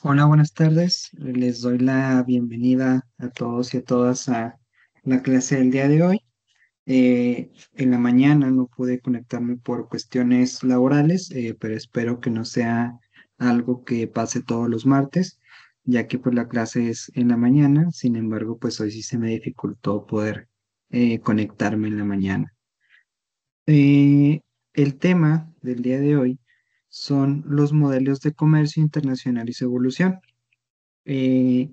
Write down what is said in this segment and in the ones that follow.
Hola, buenas tardes. Les doy la bienvenida a todos y a todas a la clase del día de hoy. En la mañana no pude conectarme por cuestiones laborales, pero espero que no sea algo que pase todos los martes, ya que pues la clase es en la mañana. Sin embargo, pues hoy sí se me dificultó poder conectarme en la mañana. Eh, el tema del día de hoy son los modelos de comercio internacional y su evolución. eh,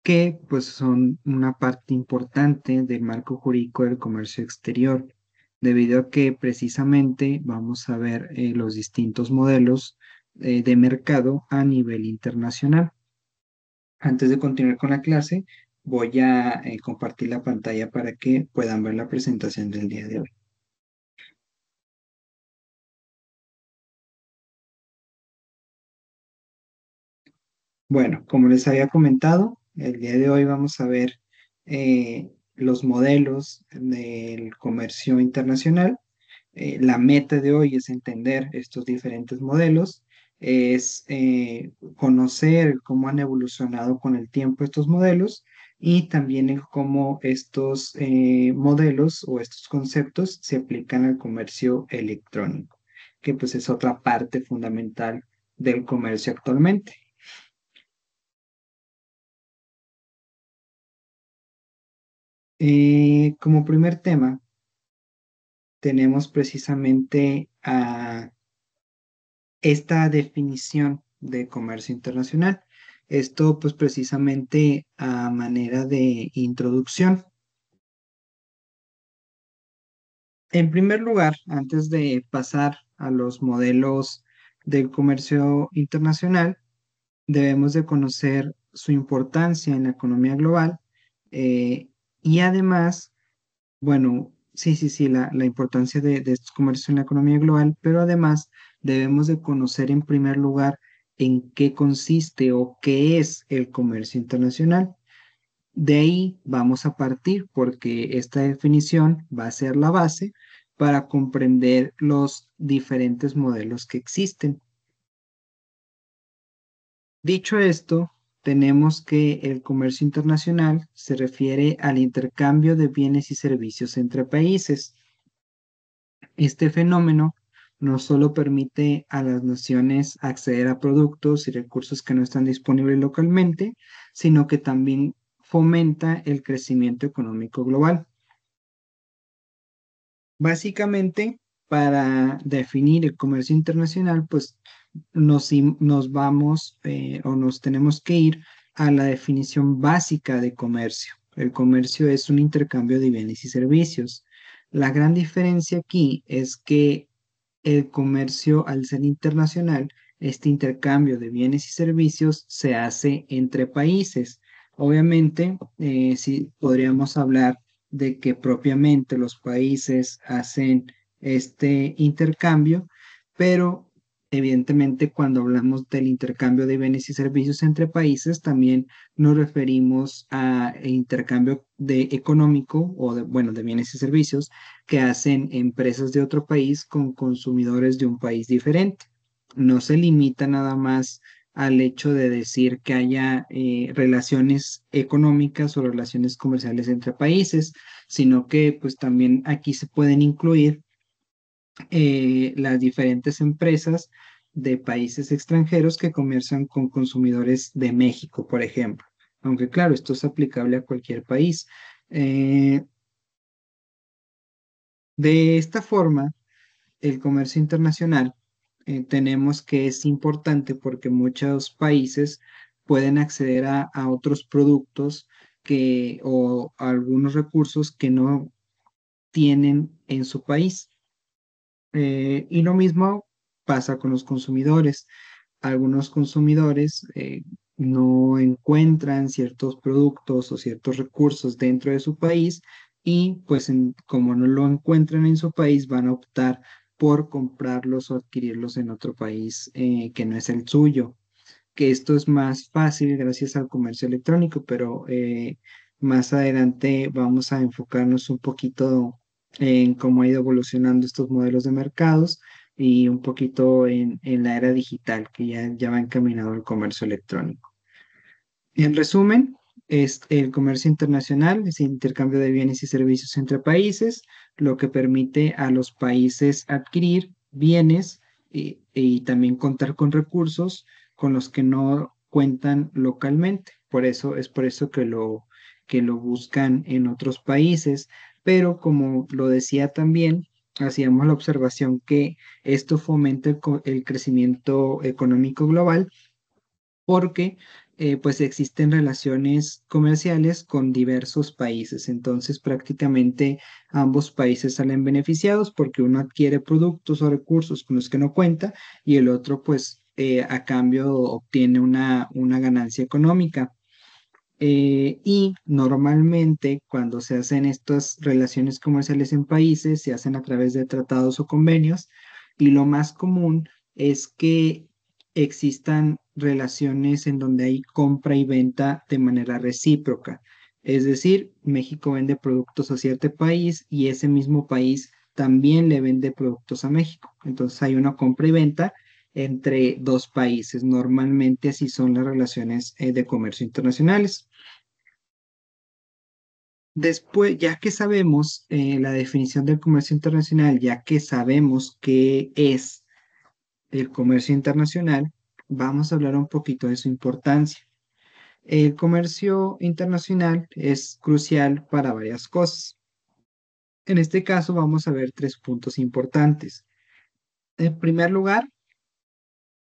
que pues son una parte importante del marco jurídico del comercio exterior, debido a que precisamente vamos a ver los distintos modelos de mercado a nivel internacional. Antes de continuar con la clase, voy a compartir la pantalla para que puedan ver la presentación del día de hoy. Bueno, como les había comentado, el día de hoy vamos a ver los modelos del comercio internacional. La meta de hoy es entender estos diferentes modelos, es conocer cómo han evolucionado con el tiempo estos modelos y también el cómo estos modelos o estos conceptos se aplican al comercio electrónico, que pues es otra parte fundamental del comercio actualmente. Como primer tema, tenemos precisamente a esta definición de comercio internacional. Esto pues precisamente a manera de introducción. En primer lugar, antes de pasar a los modelos del comercio internacional, debemos de conocer su importancia en la economía global eh, y además, bueno, sí, la importancia de estos comercios en la economía global, pero además debemos de conocer en primer lugar en qué consiste o qué es el comercio internacional. De ahí vamos a partir porque esta definición va a ser la base para comprender los diferentes modelos que existen. Dicho esto, tenemos que el comercio internacional se refiere al intercambio de bienes y servicios entre países. Este fenómeno no solo permite a las naciones acceder a productos y recursos que no están disponibles localmente, sino que también fomenta el crecimiento económico global. Básicamente, para definir el comercio internacional, pues nos vamos o nos tenemos que ir a la definición básica de comercio. El comercio es un intercambio de bienes y servicios. La gran diferencia aquí es que el comercio, al ser internacional, este intercambio de bienes y servicios se hace entre países. Obviamente, sí podríamos hablar de que propiamente los países hacen este intercambio, pero evidentemente cuando hablamos del intercambio de bienes y servicios entre países, también nos referimos a intercambio de económico o de, bueno, de bienes y servicios que hacen empresas de otro país con consumidores de un país diferente. No se limita nada más al hecho de decir que haya relaciones económicas o relaciones comerciales entre países, sino que pues también aquí se pueden incluir las diferentes empresas de países extranjeros que comercian con consumidores de México, por ejemplo. Aunque claro, esto es aplicable a cualquier país. Eh, de esta forma, el comercio internacional tenemos que es importante porque muchos países pueden acceder a otros productos o a algunos recursos que no tienen en su país. Y lo mismo pasa con los consumidores. Algunos consumidores no encuentran ciertos productos o ciertos recursos dentro de su país y pues como no lo encuentran en su país van a optar por comprarlos o adquirirlos en otro país que no es el suyo. Que esto es más fácil gracias al comercio electrónico, pero más adelante vamos a enfocarnos un poquito en cómo ha ido evolucionando estos modelos de mercados y un poquito en la era digital, que ya va encaminado al comercio electrónico. En resumen, es el comercio internacional, es el intercambio de bienes y servicios entre países, lo que permite a los países adquirir bienes y también contar con recursos con los que no cuentan localmente. Por eso que lo buscan en otros países. Pero como lo decía también, hacíamos la observación que esto fomenta el crecimiento económico global porque pues existen relaciones comerciales con diversos países. Entonces prácticamente ambos países salen beneficiados porque uno adquiere productos o recursos con los que no cuenta y el otro pues a cambio obtiene una ganancia económica. Y normalmente cuando se hacen estas relaciones comerciales en países, se hacen a través de tratados o convenios, y lo más común es que existan relaciones en donde hay compra y venta de manera recíproca. Es decir, México vende productos a cierto país y ese mismo país también le vende productos a México. Entonces hay una compra y venta entre dos países. Normalmente así son las relaciones de comercio internacionales. Después, ya que sabemos la definición del comercio internacional, ya que sabemos qué es el comercio internacional, vamos a hablar un poquito de su importancia. El comercio internacional es crucial para varias cosas. En este caso, vamos a ver tres puntos importantes. En primer lugar,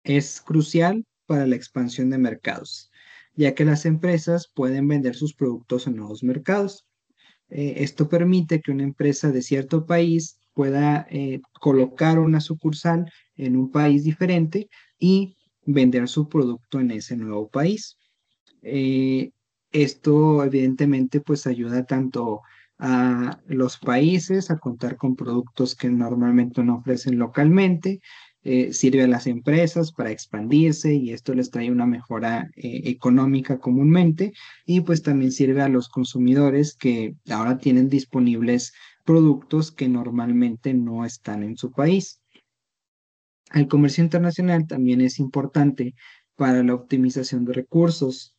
es crucial para la expansión de mercados, ya que las empresas pueden vender sus productos en nuevos mercados. Esto permite que una empresa de cierto país pueda colocar una sucursal en un país diferente y vender su producto en ese nuevo país. Eh, Esto evidentemente pues ayuda tanto a los países a contar con productos que normalmente no ofrecen localmente, sirve a las empresas para expandirse y esto les trae una mejora económica comúnmente, y pues también sirve a los consumidores que ahora tienen disponibles productos que normalmente no están en su país. El comercio internacional también es importante para la optimización de recursos.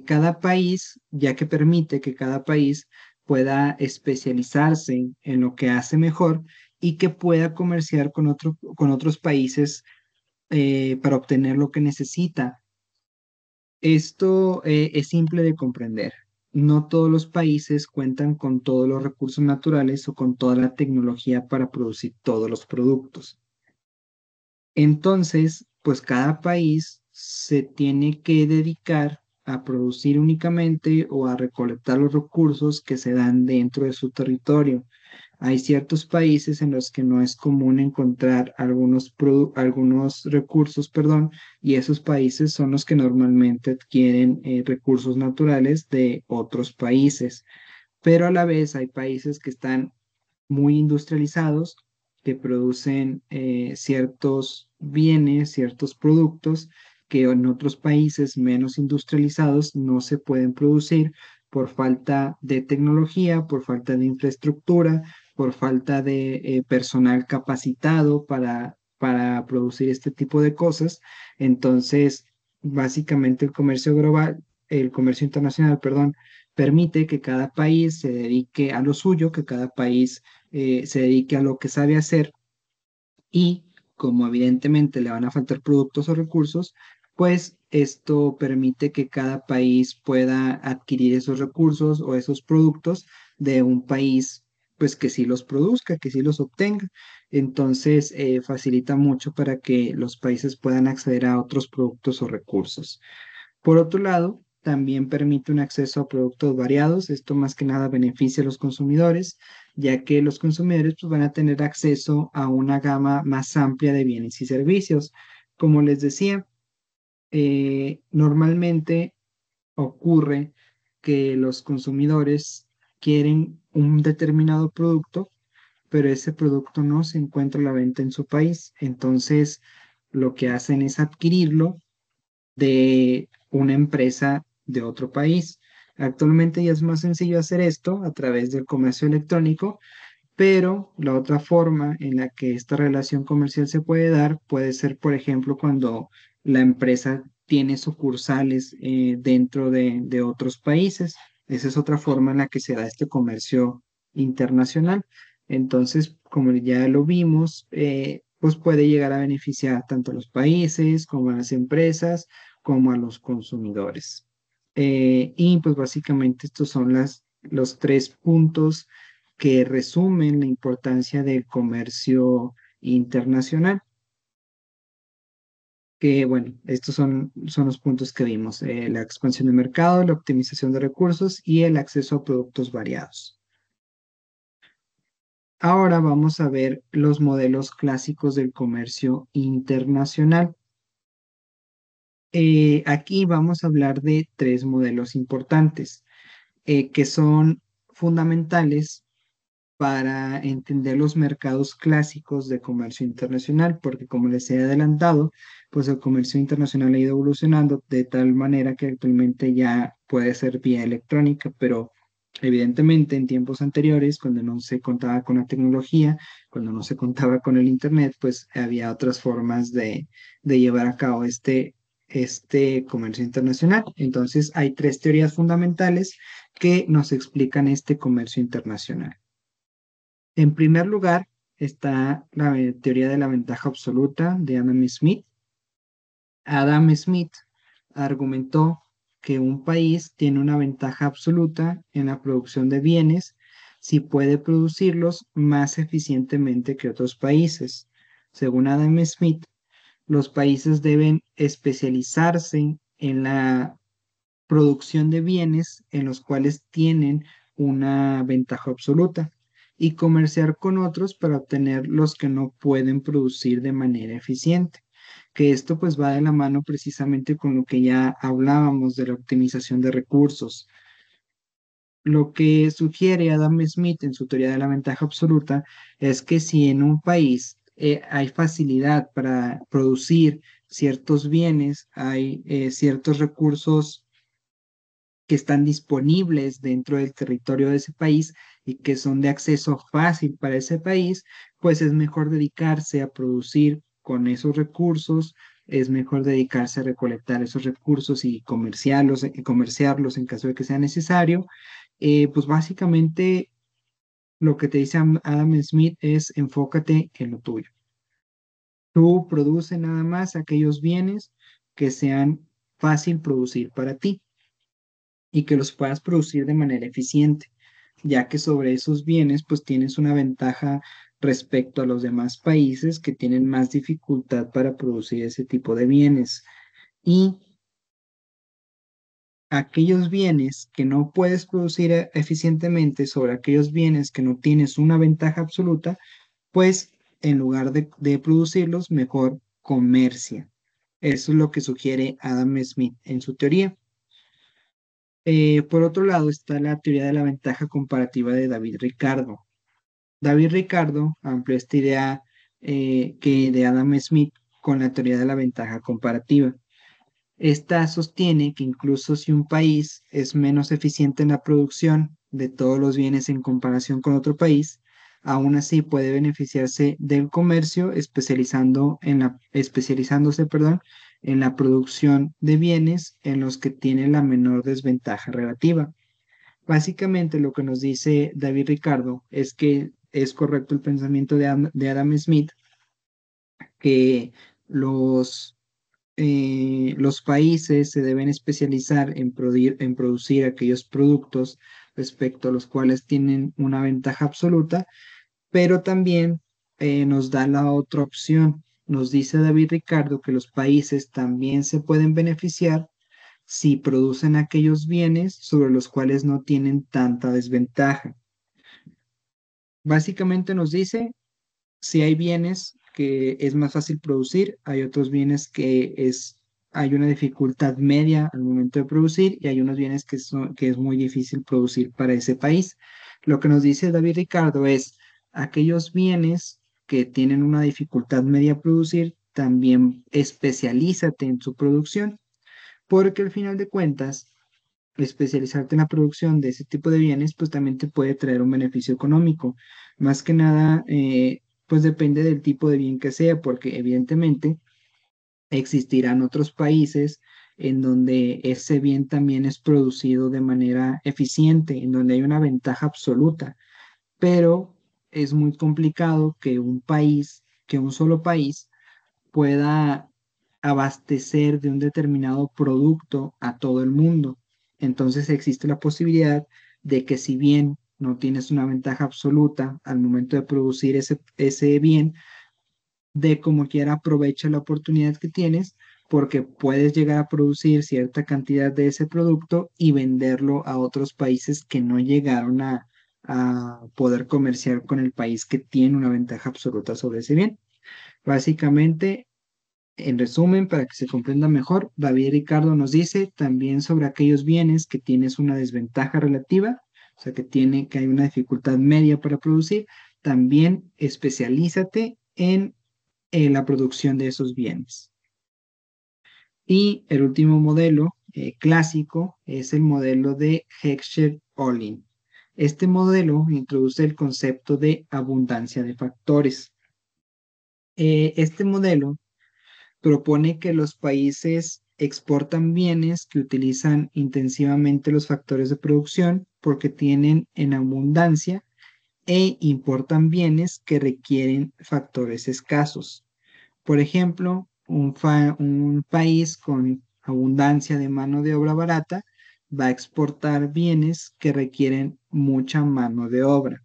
Cada país, ya que permite que cada país pueda especializarse en lo que hace mejor y que pueda comerciar con otros países para obtener lo que necesita. Esto es simple de comprender. No todos los países cuentan con todos los recursos naturales o con toda la tecnología para producir todos los productos. Entonces, pues cada país se tiene que dedicar a producir únicamente o a recolectar los recursos que se dan dentro de su territorio. Hay ciertos países en los que no es común encontrar algunos recursos, perdón, y esos países son los que normalmente adquieren recursos naturales de otros países. Pero a la vez hay países que están muy industrializados, que producen ciertos bienes, ciertos productos que en otros países menos industrializados no se pueden producir por falta de tecnología, por falta de infraestructura, por falta de personal capacitado para producir este tipo de cosas. Entonces, básicamente el comercio internacional, perdón, permite que cada país se dedique a lo suyo, que cada país se dedique a lo que sabe hacer, y como evidentemente le van a faltar productos o recursos, pues esto permite que cada país pueda adquirir esos recursos o esos productos de un país pues que sí los produzca, que sí los obtenga. Entonces facilita mucho para que los países puedan acceder a otros productos o recursos. Por otro lado, también permite un acceso a productos variados. Esto más que nada beneficia a los consumidores, ya que los consumidores pues, van a tener acceso a una gama más amplia de bienes y servicios. Como les decía, normalmente ocurre que los consumidores quieren un determinado producto, pero ese producto no se encuentra a la venta en su país. Entonces, lo que hacen es adquirirlo de una empresa de otro país. Actualmente ya es más sencillo hacer esto a través del comercio electrónico, Pero la otra forma en la que esta relación comercial se puede dar puede ser, por ejemplo, cuando la empresa tiene sucursales dentro de otros países. Esa es otra forma en la que se da este comercio internacional. Entonces, como ya lo vimos, pues puede llegar a beneficiar tanto a los países como a las empresas como a los consumidores. Y pues básicamente estos son los tres puntos que resumen la importancia del comercio internacional, que bueno, estos son los puntos que vimos, la expansión de mercado, la optimización de recursos y el acceso a productos variados. Ahora vamos a ver los modelos clásicos del comercio internacional. Aquí vamos a hablar de tres modelos importantes que son fundamentales para entender los mercados clásicos de comercio internacional, porque como les he adelantado, pues el comercio internacional ha ido evolucionando de tal manera que actualmente ya puede ser vía electrónica, pero evidentemente en tiempos anteriores, cuando no se contaba con la tecnología, cuando no se contaba con el internet, pues había otras formas de llevar a cabo este comercio internacional. Entonces, hay tres teorías fundamentales que nos explican este comercio internacional. En primer lugar, está la teoría de la ventaja absoluta de Adam Smith. Adam Smith argumentó que un país tiene una ventaja absoluta en la producción de bienes si puede producirlos más eficientemente que otros países. Según Adam Smith, los países deben especializarse en la producción de bienes en los cuales tienen una ventaja absoluta y comerciar con otros para obtener los que no pueden producir de manera eficiente. Que esto pues va de la mano precisamente con lo que ya hablábamos de la optimización de recursos. Lo que sugiere Adam Smith en su teoría de la ventaja absoluta es que si en un país hay facilidad para producir ciertos bienes, hay ciertos recursos que están disponibles dentro del territorio de ese país y que son de acceso fácil para ese país, pues es mejor dedicarse a producir con esos recursos, es mejor dedicarse a recolectar esos recursos y comerciarlos en caso de que sea necesario. Pues básicamente lo que te dice Adam Smith es enfócate en lo tuyo. Tú produce nada más aquellos bienes que sean fácil producir para ti y que los puedas producir de manera eficiente, ya que sobre esos bienes pues tienes una ventaja respecto a los demás países que tienen más dificultad para producir ese tipo de bienes. Y aquellos bienes que no puedes producir eficientemente sobre aquellos bienes que no tienes una ventaja absoluta, pues en lugar de producirlos, mejor comercia. Eso es lo que sugiere Adam Smith en su teoría. Por otro lado está la teoría de la ventaja comparativa de David Ricardo. David Ricardo amplió esta idea que de Adam Smith con la teoría de la ventaja comparativa. Esta sostiene que incluso si un país es menos eficiente en la producción de todos los bienes en comparación con otro país, aún así puede beneficiarse del comercio especializándose, perdón, en la producción de bienes en los que tiene la menor desventaja relativa. Básicamente lo que nos dice David Ricardo es que es correcto el pensamiento de Adam Smith, que los los países se deben especializar en producir aquellos productos respecto a los cuales tienen una ventaja absoluta, pero también nos da la otra opción. Nos dice David Ricardo que los países también se pueden beneficiar si producen aquellos bienes sobre los cuales no tienen tanta desventaja. Básicamente nos dice si hay bienes que es más fácil producir, hay otros bienes hay una dificultad media al momento de producir y hay unos bienes que es muy difícil producir para ese país. Lo que nos dice David Ricardo es aquellos bienes que tienen una dificultad media a producir, también especialízate en su producción, porque al final de cuentas, especializarte en la producción de ese tipo de bienes, pues también te puede traer un beneficio económico. Más que nada, pues depende del tipo de bien que sea, porque evidentemente existirán otros países en donde ese bien también es producido de manera eficiente, en donde hay una ventaja absoluta, pero es muy complicado que un solo país pueda abastecer de un determinado producto a todo el mundo. Entonces existe la posibilidad de que si bien no tienes una ventaja absoluta al momento de producir ese bien, de como quiera aprovecha la oportunidad que tienes porque puedes llegar a producir cierta cantidad de ese producto y venderlo a otros países que no llegaron a poder comerciar con el país que tiene una ventaja absoluta sobre ese bien. Básicamente, en resumen, para que se comprenda mejor, David Ricardo nos dice también sobre aquellos bienes que tienes una desventaja relativa, o sea, que hay una dificultad media para producir, también especialízate en la producción de esos bienes. Y el último modelo clásico es el modelo de Heckscher-Ohlin. Este modelo introduce el concepto de abundancia de factores. Este modelo propone que los países exportan bienes que utilizan intensivamente los factores de producción porque tienen en abundancia e importan bienes que requieren factores escasos. Por ejemplo, un país con abundancia de mano de obra barata va a exportar bienes que requieren mucha mano de obra.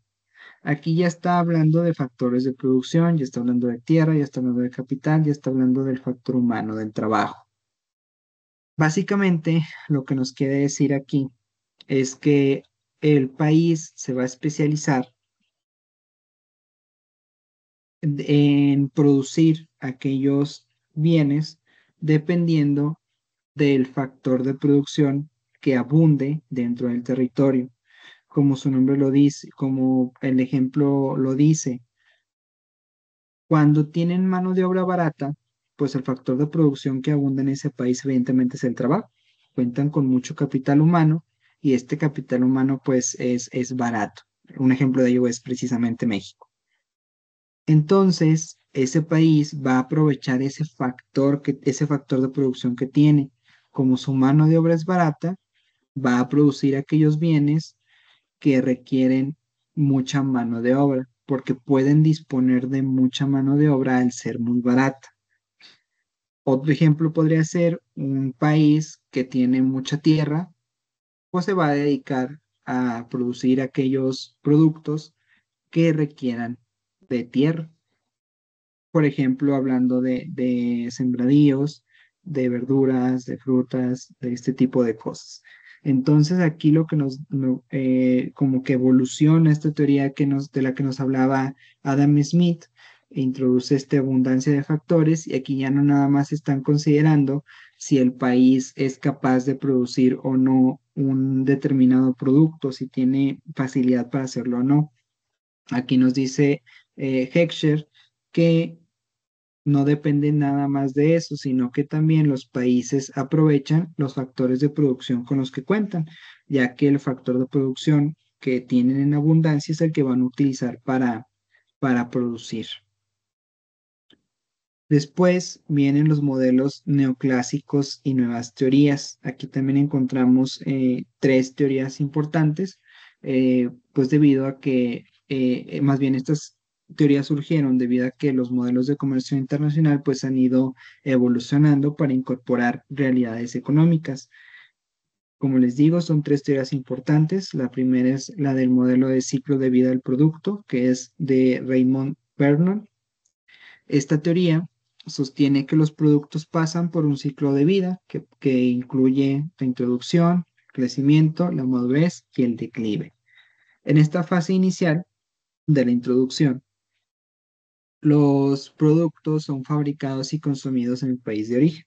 Aquí ya está hablando de factores de producción, ya está hablando de tierra, ya está hablando de capital, ya está hablando del factor humano, del trabajo. Básicamente, lo que nos quiere decir aquí es que el país se va a especializar en producir aquellos bienes dependiendo del factor de producción que abunde dentro del territorio. Como su nombre lo dice, como el ejemplo lo dice, cuando tienen mano de obra barata, pues el factor de producción que abunda en ese país evidentemente es el trabajo. Cuentan con mucho capital humano y este capital humano pues es barato. Un ejemplo de ello es precisamente México. Entonces, ese país va a aprovechar ese factor de producción que tiene. Como su mano de obra es barata, va a producir aquellos bienes que requieren mucha mano de obra, porque pueden disponer de mucha mano de obra al ser muy barata. Otro ejemplo podría ser un país que tiene mucha tierra, pues se va a dedicar a producir aquellos productos que requieran de tierra. Por ejemplo, hablando de sembradíos, de verduras, de frutas, de este tipo de cosas. Entonces, aquí lo que como que evoluciona esta teoría de la que nos hablaba Adam Smith, e introduce esta abundancia de factores y aquí ya no nada más están considerando si el país es capaz de producir o no un determinado producto, si tiene facilidad para hacerlo o no. Aquí nos dice Heckscher que no depende nada más de eso, sino que también los países aprovechan los factores de producción con los que cuentan, ya que el factor de producción que tienen en abundancia es el que van a utilizar para producir. Después vienen los modelos neoclásicos y nuevas teorías. Aquí también encontramos tres teorías importantes, pues debido a que, más bien estas teorías surgieron debido a que los modelos de comercio internacional pues han ido evolucionando para incorporar realidades económicas. Como les digo, son tres teorías importantes. La primera es la del modelo de ciclo de vida del producto, que es de Raymond Vernon. Esta teoría sostiene que los productos pasan por un ciclo de vida que incluye la introducción, el crecimiento, la madurez y el declive. En esta fase inicial de la introducción, los productos son fabricados y consumidos en el país de origen.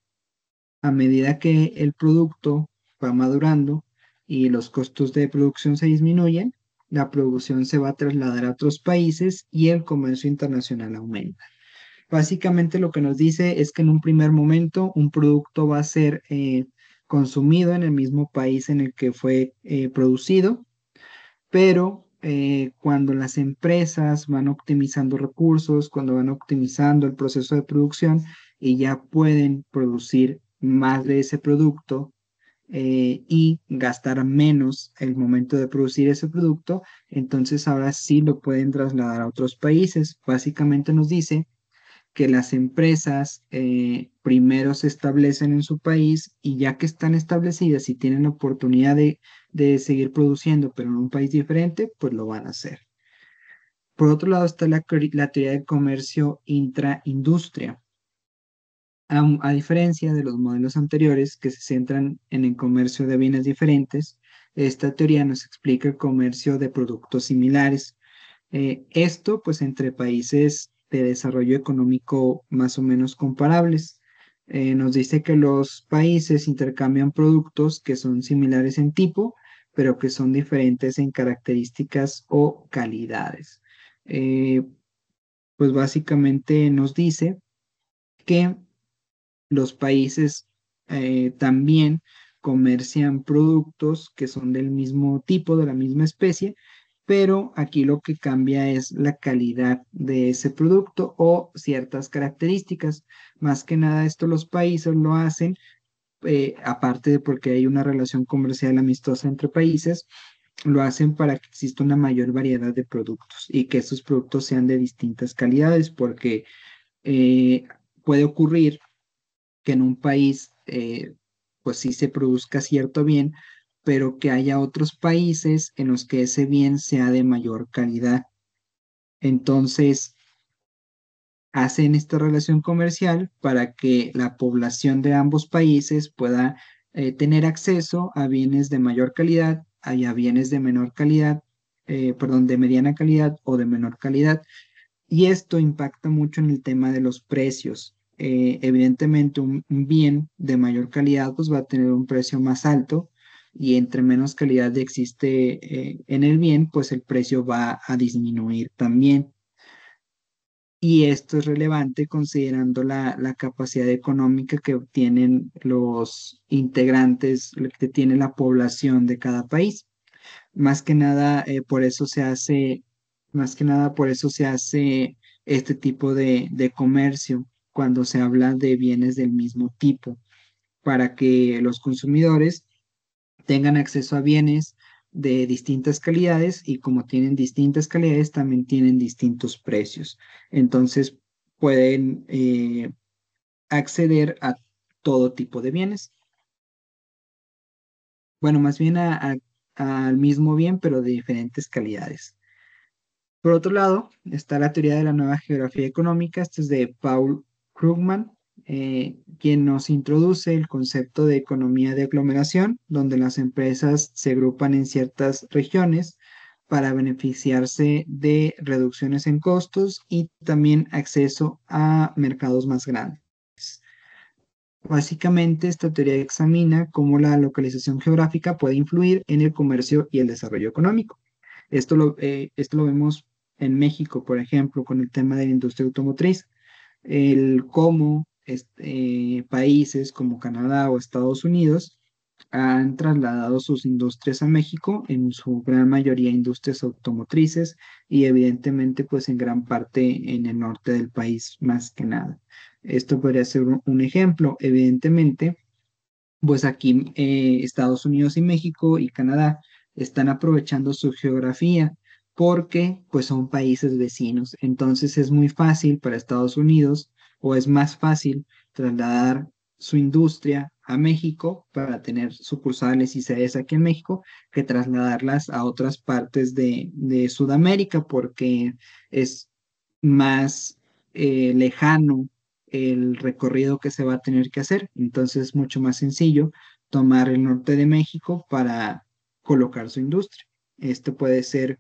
A medida que el producto va madurando y los costos de producción se disminuyen, la producción se va a trasladar a otros países y el comercio internacional aumenta. Básicamente lo que nos dice es que en un primer momento un producto va a ser consumido en el mismo país en el que fue producido, pero cuando las empresas van optimizando recursos, cuando van optimizando el proceso de producción y ya pueden producir más de ese producto y gastar menos el momento de producir ese producto, entonces ahora sí lo pueden trasladar a otros países. Básicamente nos dice que las empresas primero se establecen en su país y ya que están establecidas y tienen la oportunidad de seguir produciendo, pero en un país diferente, pues lo van a hacer. Por otro lado está la teoría del comercio intraindustria. A diferencia de los modelos anteriores que se centran en el comercio de bienes diferentes, esta teoría nos explica el comercio de productos similares. Esto pues entre países de desarrollo económico más o menos comparables. Nos dice que los países intercambian productos que son similares en tipo, pero que son diferentes en características o calidades. Eh, pues básicamente nos dice que los países también comercian productos que son del mismo tipo, de la misma especie, pero aquí lo que cambia es la calidad de ese producto o ciertas características. Más que nada esto los países lo hacen, aparte de porque hay una relación comercial amistosa entre países, lo hacen para que exista una mayor variedad de productos y que esos productos sean de distintas calidades, porque eh, puede ocurrir que en un país pues sí se produzca cierto bien, pero que haya otros países en los que ese bien sea de mayor calidad. Entonces, hacen esta relación comercial para que la población de ambos países pueda tener acceso a bienes de mayor calidad, a bienes de menor calidad, perdón, de mediana calidad o de menor calidad, y esto impacta mucho en el tema de los precios. Evidentemente, un bien de mayor calidad pues va a tener un precio más alto y entre menos calidad existe en el bien, pues el precio va a disminuir también. Y esto es relevante considerando la capacidad económica que tienen los integrantes, lo que tiene la población de cada país. Más que nada, por eso se hace, más que nada por eso se hace este tipo de comercio cuando se habla de bienes del mismo tipo, para que los consumidores tengan acceso a bienes de distintas calidades y como tienen distintas calidades, también tienen distintos precios. Entonces, pueden acceder a todo tipo de bienes. Bueno, más bien al mismo bien, pero de diferentes calidades. Por otro lado, está la teoría de la nueva geografía económica. Esto es de Paul Krugman, quien nos introduce el concepto de economía de aglomeración, donde las empresas se agrupan en ciertas regiones para beneficiarse de reducciones en costos y también acceso a mercados más grandes. Básicamente, esta teoría examina cómo la localización geográfica puede influir en el comercio y el desarrollo económico. Esto lo vemos en México, por ejemplo, con el tema de la industria automotriz, el cómo países como Canadá o Estados Unidos han trasladado sus industrias a México, en su gran mayoría industrias automotrices y evidentemente pues en gran parte en el norte del país más que nada. Esto podría ser un ejemplo. Evidentemente, pues aquí Estados Unidos y México y Canadá están aprovechando su geografía porque pues son países vecinos. Entonces es muy fácil para Estados Unidos o es más fácil trasladar su industria a México para tener sucursales y sedes aquí en México que trasladarlas a otras partes de Sudamérica porque es más lejano el recorrido que se va a tener que hacer. Entonces es mucho más sencillo tomar el norte de México para colocar su industria. Esto puede ser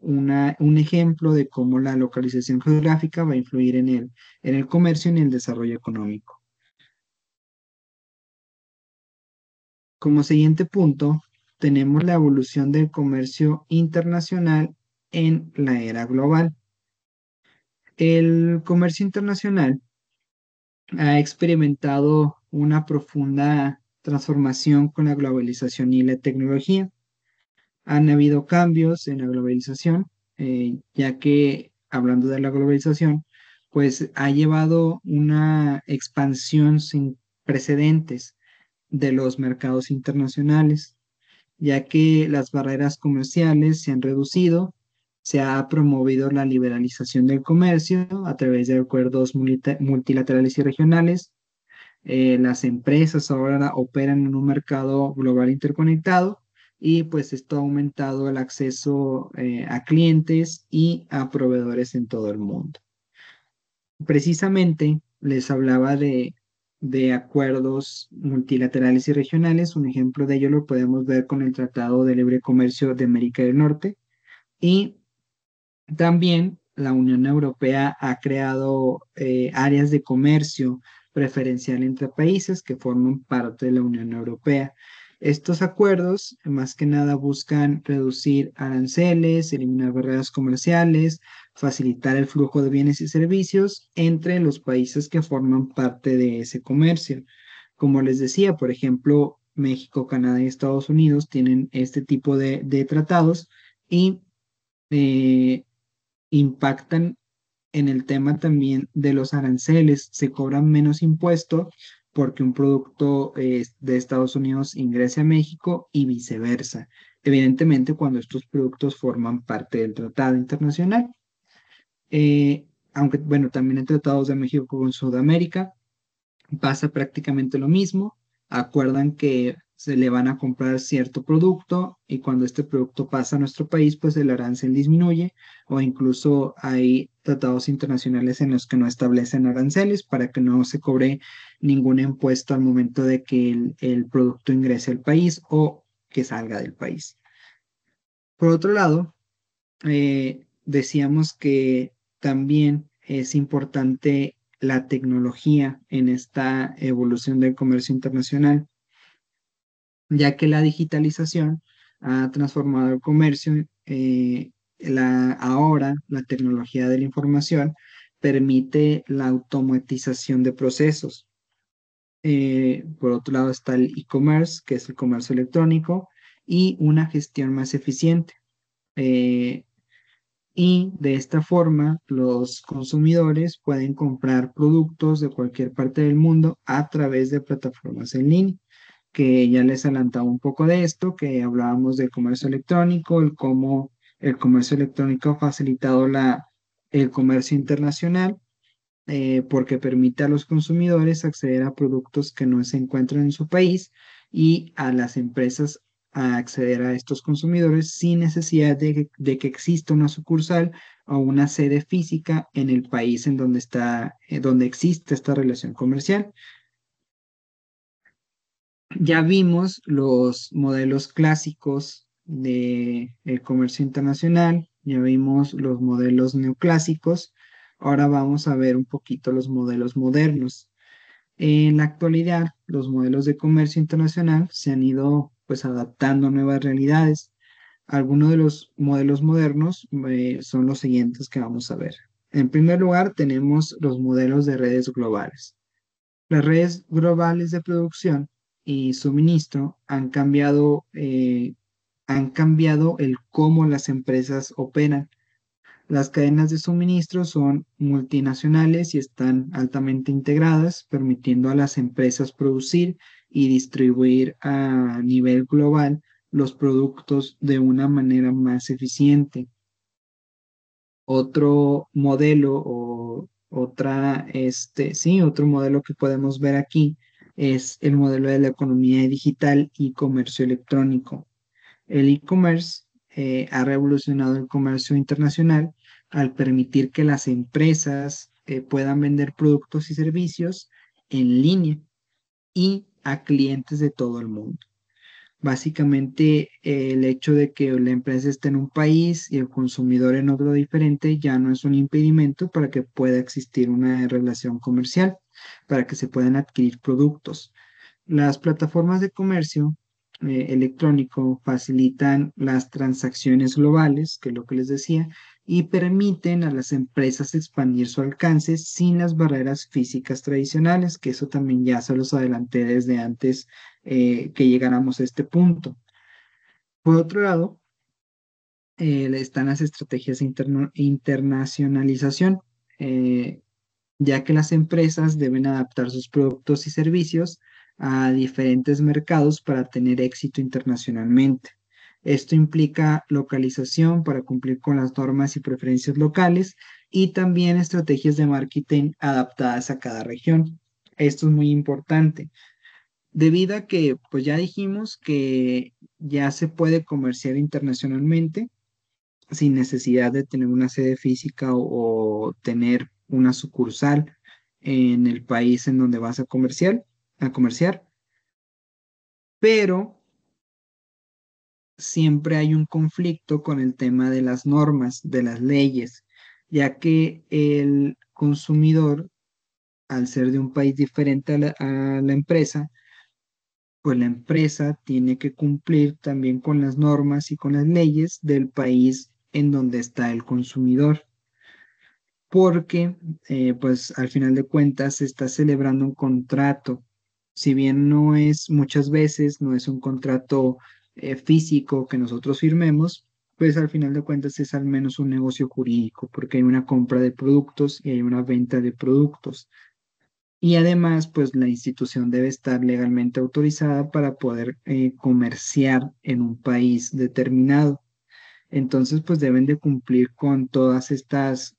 un ejemplo de cómo la localización geográfica va a influir en el comercio y en el desarrollo económico. Como siguiente punto, tenemos la evolución del comercio internacional en la era global. El comercio internacional ha experimentado una profunda transformación con la globalización y la tecnología. Han habido cambios en la globalización, ya que hablando de la globalización, pues ha llevado una expansión sin precedentes de los mercados internacionales, ya que las barreras comerciales se han reducido, se ha promovido la liberalización del comercio a través de acuerdos multilaterales y regionales. Las empresas ahora operan en un mercado global interconectado y pues esto ha aumentado el acceso a clientes y a proveedores en todo el mundo. Precisamente les hablaba de acuerdos multilaterales y regionales. Un ejemplo de ello lo podemos ver con el Tratado de Libre Comercio de América del Norte. Y también la Unión Europea ha creado áreas de comercio preferencial entre países que forman parte de la Unión Europea. Estos acuerdos, más que nada, buscan reducir aranceles, eliminar barreras comerciales, facilitar el flujo de bienes y servicios entre los países que forman parte de ese comercio. Como les decía, por ejemplo, México, Canadá y Estados Unidos tienen este tipo de tratados y eh, impactan en el tema también de los aranceles. Se cobran menos impuestos porque un producto de Estados Unidos ingrese a México y viceversa. Evidentemente, cuando estos productos forman parte del tratado internacional. Aunque, bueno, también en tratados de México con Sudamérica pasa prácticamente lo mismo. Acuerdan que se le van a comprar cierto producto y cuando este producto pasa a nuestro país, pues el arancel disminuye o incluso hay tratados internacionales en los que no establecen aranceles para que no se cobre ningún impuesto al momento de que el producto ingrese al país o que salga del país. Por otro lado, decíamos que también es importante la tecnología en esta evolución del comercio internacional, ya que la digitalización ha transformado el comercio. Ahora la tecnología de la información permite la automatización de procesos. Por otro lado está el e-commerce, que es el comercio electrónico, y una gestión más eficiente. Eh, y de esta forma, los consumidores pueden comprar productos de cualquier parte del mundo a través de plataformas en línea, que ya les adelantaba un poco de esto, que hablábamos del comercio electrónico, el cómo el comercio electrónico ha facilitado el comercio internacional, porque permite a los consumidores acceder a productos que no se encuentran en su país y a las empresas a acceder a estos consumidores sin necesidad de que exista una sucursal o una sede física en el país en donde donde existe esta relación comercial. Ya vimos los modelos clásicos de el comercio internacional, ya vimos los modelos neoclásicos, ahora vamos a ver un poquito los modelos modernos. En la actualidad, los modelos de comercio internacional se han ido pues adaptando a nuevas realidades. Algunos de los modelos modernos son los siguientes que vamos a ver. En primer lugar, tenemos los modelos de redes globales. Las redes globales de producción y suministro han cambiado el cómo las empresas operan. Las cadenas de suministro son multinacionales y están altamente integradas, permitiendo a las empresas producir y distribuir a nivel global los productos de una manera más eficiente. Otro modelo o otro modelo que podemos ver aquí es el modelo de la economía digital y comercio electrónico. El e-commerce ha revolucionado el comercio internacional al permitir que las empresas puedan vender productos y servicios en línea y a clientes de todo el mundo. Básicamente, el hecho de que la empresa esté en un país y el consumidor en otro diferente ya no es un impedimento para que pueda existir una relación comercial, para que se puedan adquirir productos. Las plataformas de comercio electrónico facilitan las transacciones globales, que es lo que les decía, y permiten a las empresas expandir su alcance sin las barreras físicas tradicionales, que eso también ya se los adelanté desde antes que llegáramos a este punto. Por otro lado, están las estrategias de internacionalización, eh, ya que las empresas deben adaptar sus productos y servicios a diferentes mercados para tener éxito internacionalmente. Esto implica localización para cumplir con las normas y preferencias locales y también estrategias de marketing adaptadas a cada región. Esto es muy importante, debido a que, pues ya dijimos que ya se puede comerciar internacionalmente sin necesidad de tener una sede física o tener una sucursal en el país en donde vas a comerciar, pero siempre hay un conflicto con el tema de las normas, de las leyes, ya que el consumidor, al ser de un país diferente a la empresa, pues la empresa tiene que cumplir también con las normas y con las leyes del país en donde está el consumidor, porque pues al final de cuentas se está celebrando un contrato. Si bien no es muchas veces, no es un contrato físico que nosotros firmemos, pues al final de cuentas es al menos un negocio jurídico, porque hay una compra de productos y hay una venta de productos. Y además, pues la institución debe estar legalmente autorizada para poder comerciar en un país determinado. Entonces, pues deben de cumplir con todas estas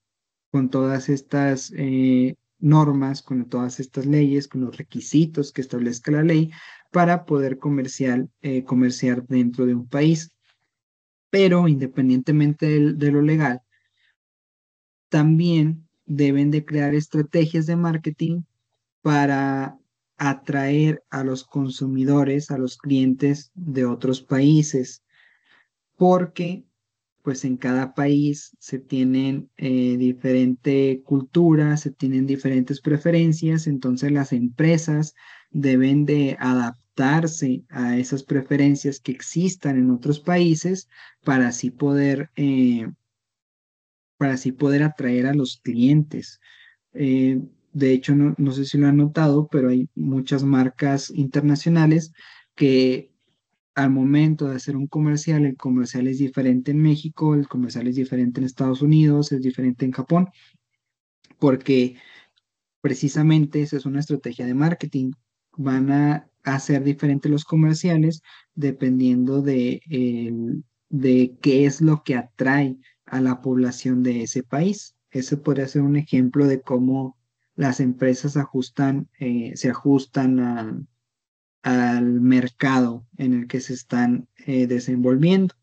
normas, con todas estas leyes, con los requisitos que establezca la ley para poder comerciar dentro de un país. Pero independientemente de lo legal, también deben de crear estrategias de marketing para atraer a los consumidores, a los clientes de otros países, porque pues en cada país se tienen diferente cultura, se tienen diferentes preferencias, entonces las empresas deben de adaptarse a esas preferencias que existan en otros países para así poder atraer a los clientes. De hecho, no sé si lo han notado, pero hay muchas marcas internacionales que al momento de hacer un comercial, el comercial es diferente en México, el comercial es diferente en Estados Unidos, es diferente en Japón, porque precisamente esa es una estrategia de marketing. Van a hacer diferentes los comerciales dependiendo de qué es lo que atrae a la población de ese país. Ese podría ser un ejemplo de cómo las empresas se ajustan al mercado en el que se están desenvolviendo.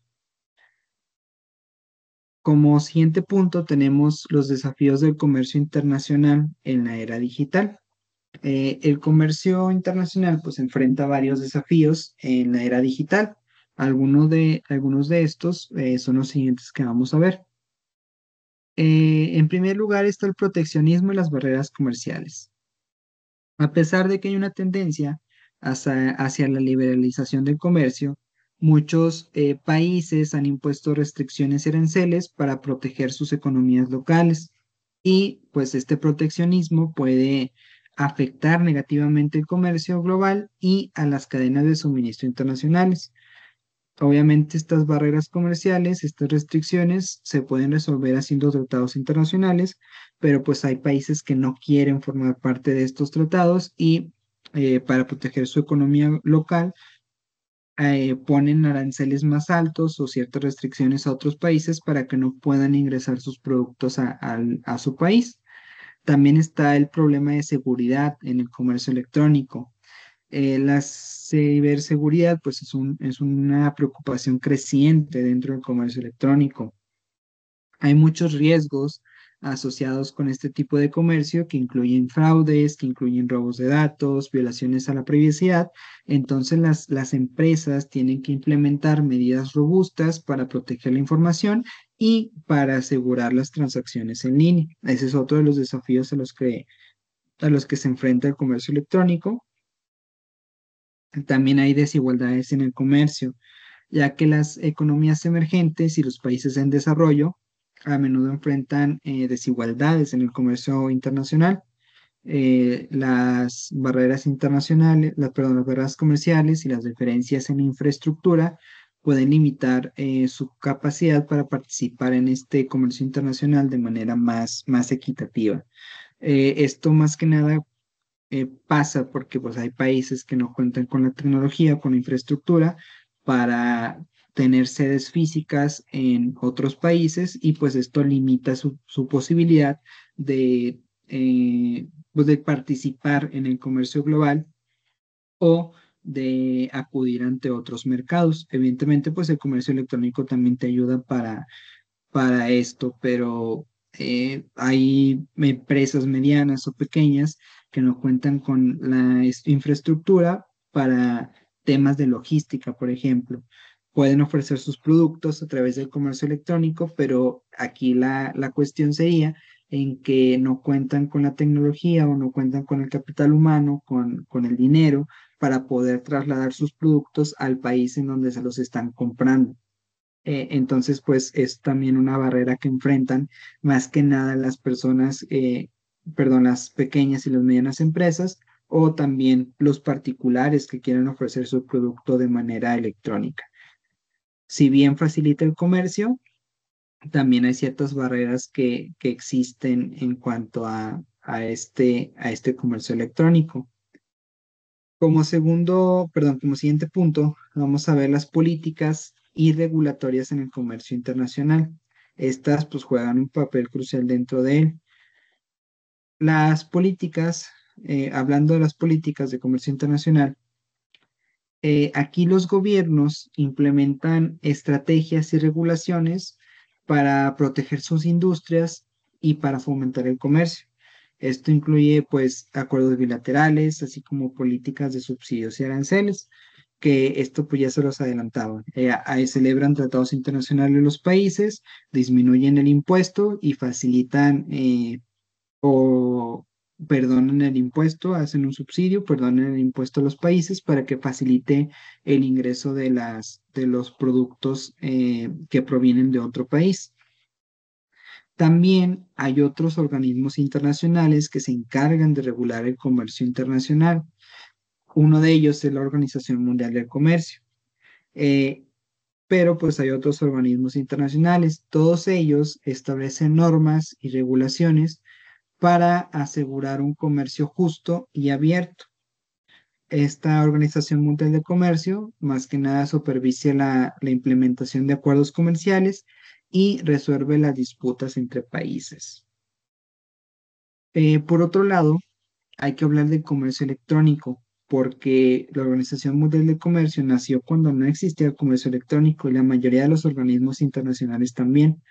Como siguiente punto tenemos los desafíos del comercio internacional en la era digital. El comercio internacional pues enfrenta varios desafíos en la era digital. Algunos de estos son los siguientes que vamos a ver. En primer lugar está el proteccionismo y las barreras comerciales. A pesar de que hay una tendencia hacia la liberalización del comercio, muchos países han impuesto restricciones y aranceles para proteger sus economías locales y pues este proteccionismo puede afectar negativamente el comercio global y a las cadenas de suministro internacionales. Obviamente estas barreras comerciales, estas restricciones se pueden resolver haciendo tratados internacionales, pero pues hay países que no quieren formar parte de estos tratados y para proteger su economía local ponen aranceles más altos o ciertas restricciones a otros países para que no puedan ingresar sus productos a su país. También está el problema de seguridad en el comercio electrónico. La ciberseguridad, pues es una preocupación creciente dentro del comercio electrónico. Hay muchos riesgos asociados con este tipo de comercio que incluyen fraudes, que incluyen robos de datos, violaciones a la privacidad. Entonces las empresas tienen que implementar medidas robustas para proteger la información y para asegurar las transacciones en línea. Ese es otro de los desafíos a los que se enfrenta el comercio electrónico. También hay desigualdades en el comercio, ya que las economías emergentes y los países en desarrollo a menudo enfrentan desigualdades en el comercio internacional. Las barreras internacionales, las barreras comerciales y las diferencias en infraestructura pueden limitar su capacidad para participar en este comercio internacional de manera más equitativa. Esto más que nada pasa porque pues, hay países que no cuentan con la tecnología, con la infraestructura para tener sedes físicas en otros países y pues esto limita su posibilidad de, pues, de participar en el comercio global o de acudir ante otros mercados. Evidentemente, pues el comercio electrónico también te ayuda para esto, pero hay empresas medianas o pequeñas que no cuentan con la infraestructura para temas de logística, por ejemplo. Pueden ofrecer sus productos a través del comercio electrónico, pero aquí la cuestión sería en que no cuentan con la tecnología o no cuentan con el capital humano, con el dinero para poder trasladar sus productos al país en donde se los están comprando. Entonces, pues es también una barrera que enfrentan más que nada las personas, perdón, las pequeñas y las medianas empresas o también los particulares que quieren ofrecer su producto de manera electrónica. Si bien facilita el comercio, también hay ciertas barreras que existen en cuanto a este comercio electrónico. Como siguiente punto, vamos a ver las políticas y regulatorias en el comercio internacional. Estas pues juegan un papel crucial dentro de él. Las políticas, hablando de las políticas de comercio internacional, aquí los gobiernos implementan estrategias y regulaciones para proteger sus industrias y para fomentar el comercio. Esto incluye pues acuerdos bilaterales, así como políticas de subsidios y aranceles, que esto pues ya se los adelantaban. Ahí celebran tratados internacionales los países, disminuyen el impuesto y facilitan o perdonan el impuesto, hacen un subsidio, perdonan el impuesto a los países para que facilite el ingreso de los productos que provienen de otro país. También hay otros organismos internacionales que se encargan de regular el comercio internacional. Uno de ellos es la Organización Mundial del Comercio. Eh, pero pues hay otros organismos internacionales. Todos ellos establecen normas y regulaciones para asegurar un comercio justo y abierto. Esta Organización Mundial de Comercio, más que nada, supervisa la implementación de acuerdos comerciales y resuelve las disputas entre países. Por otro lado, hay que hablar del comercio electrónico, porque la Organización Mundial de Comercio nació cuando no existía el comercio electrónico y la mayoría de los organismos internacionales también.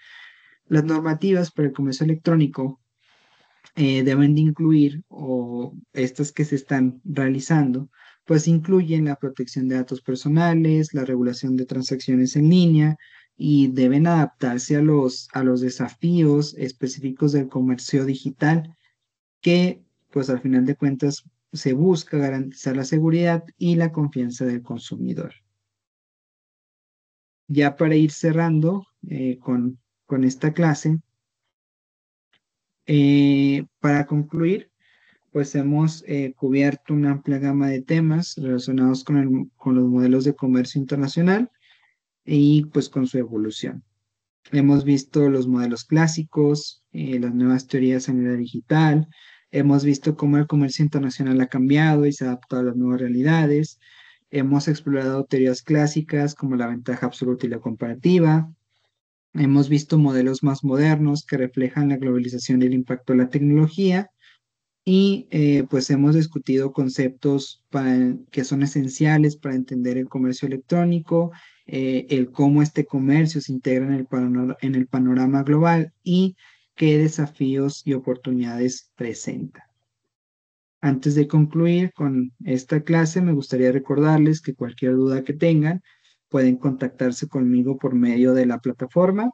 Las normativas para el comercio electrónico deben de incluir, o estas que se están realizando, pues incluyen la protección de datos personales, la regulación de transacciones en línea y deben adaptarse a los desafíos específicos del comercio digital, que pues al final de cuentas se busca garantizar la seguridad y la confianza del consumidor. Ya para ir cerrando con esta clase, para concluir, pues hemos cubierto una amplia gama de temas relacionados con los modelos de comercio internacional y pues con su evolución. Hemos visto los modelos clásicos, las nuevas teorías en la era digital, hemos visto cómo el comercio internacional ha cambiado y se ha adaptado a las nuevas realidades, hemos explorado teorías clásicas como la ventaja absoluta y la comparativa, hemos visto modelos más modernos que reflejan la globalización y el impacto de la tecnología y pues hemos discutido conceptos que son esenciales para entender el comercio electrónico, el cómo este comercio se integra en el panorama global y qué desafíos y oportunidades presenta. Antes de concluir con esta clase, me gustaría recordarles que cualquier duda que tengan, pueden contactarse conmigo por medio de la plataforma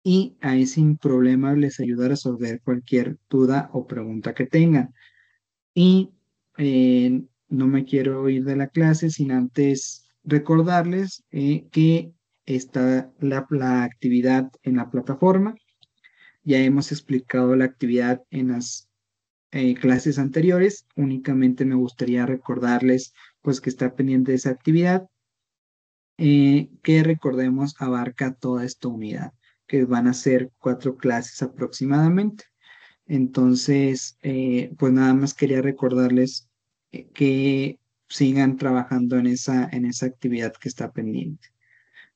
y ahí sin problema les ayudaré a resolver cualquier duda o pregunta que tengan. Y no me quiero ir de la clase sin antes recordarles que está la actividad en la plataforma. Ya hemos explicado la actividad en las clases anteriores. Únicamente me gustaría recordarles pues que está pendiente de esa actividad, que recordemos abarca toda esta unidad, que van a ser 4 clases aproximadamente. Entonces, pues nada más quería recordarles que sigan trabajando en esa actividad que está pendiente.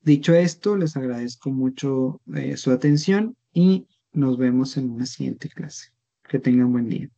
Dicho esto, les agradezco mucho su atención y nos vemos en una siguiente clase. Que tengan buen día.